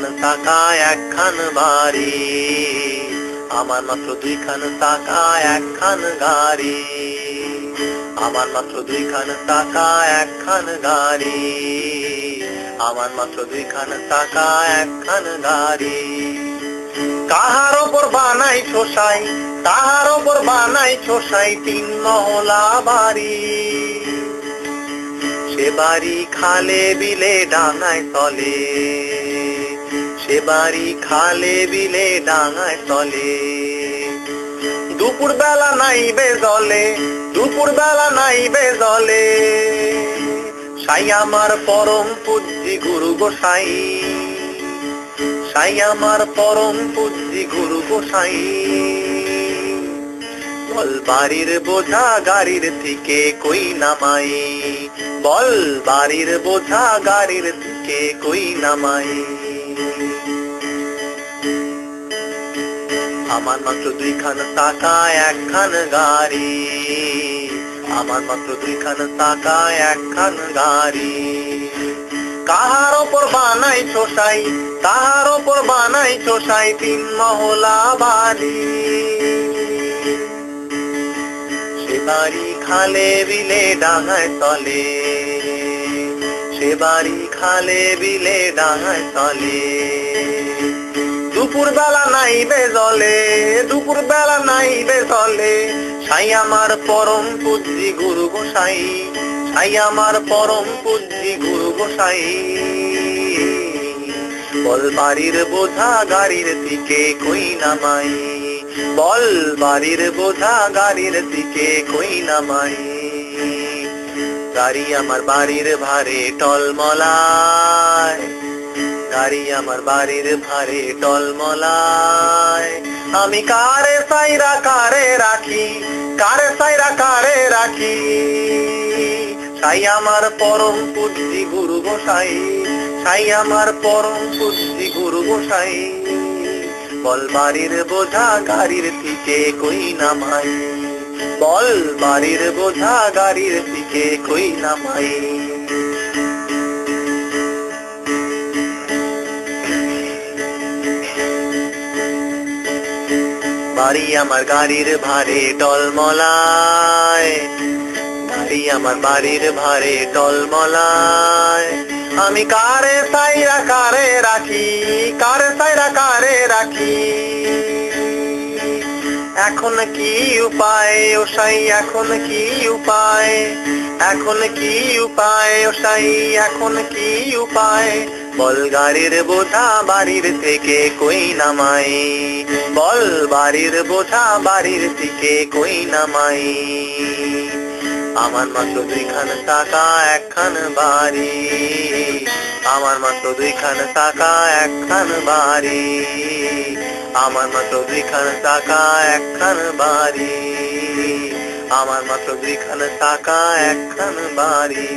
দুইখান চাকা একখান বাড়ি, আমার মাত্র দুইখান চাকা একখান গাড়ি, আমার মাত্র দুইখান চাকা একখান গাড়ি, আমার মাত্র দুইখান চাকা একখান গাড়ি। কাহার ওপর বানাই ছোসাই, তাহার ওপর বানাই ছোসাই তিন মহলা বাড়ি, সে বাড়ি খালে বিলে ডাঙায় চলে, সে বাড়ি খালে বিলে ডাঙায় চলে। দুপুর বেলা নাইবে জলে, দুপুর বেলা নাইবে জলে, সাই আমার পরম পূজ্যি গুরু গোসাই, সাই আমার পরম পূজ্যি গুরু গোসাই। বল বাড়ির বোঝা গাড়ির থেকে কই নামাই, বল বাড়ির বোঝা গাড়ির থেকে কই নামাই। আমার মাত্র দুইখান চাকা একখান গাড়ি, আমার মাত্র দুইখান চাকা একখান গাড়ি। কাহার ওপর বানাই ছোসাই, তাহার ওপর বানাই ছোসাই তিন মহলা বাড়ি, সে বাড়ি খালে বিলে ডাঙায় চলে, সে বাড়ি খালে বিলে ডাঙায় চলে। দুপুর বেলা নাইবে জলে, দুপুর বেলা নাইবে জলে, সাই আমার পরম পূজ্যি গুরু গোসাই, সাই আমার পরম পূজ্যি গুরু গোসাই। বল বাড়ির বোঝা গাড়ির দিকে কই নামাই, বল বাড়ির বোঝা গাড়ির দিকে কই নামাই। গাড়ি আমার বাড়ির ভারে টলমলায়, গাড়ি আমার বাড়ির ভারে টলমলায়, আমি কারে সাইরা কারে রাখি, কারে সাইরা কারে রাখি। সাই আমার পরম পূজ্যি গুরু গোসাই, সাই আমার পরম পূজ্যি গুরু গোসাই। বল বাড়ির বোঝা গাড়ির থেকে কই নামাই, বল বাড়ির বোঝা গাড়ির থেকে কই নামাই। বাড়ি আমার গাড়ির ভারে টলমলায়, বাড়ি আমার বাড়ির ভারে টলমলায়, আমি কারে সাইরা কারে রাখি, কারে সাইরা কারে রাখি। এখন কি উপায় ও সাই, এখন কি উপায়, এখন কি উপায় ও সাই, এখন কি উপায়। বল গাড়ির বোঝা বাড়ির থেকে কই নামাই, বল বাড়ির বোঝা বাড়ির থেকে কই নামাই। আমার মাত্র দুইখান চাকা একখান বাড়ি, আমার মাত্র দুইখান চাকা একখান বাড়ি, আমার মাত্র দুইখান চাকা একখান বাড়ি, আমার মাত্র দুইখান চাকা একখান বাড়ি।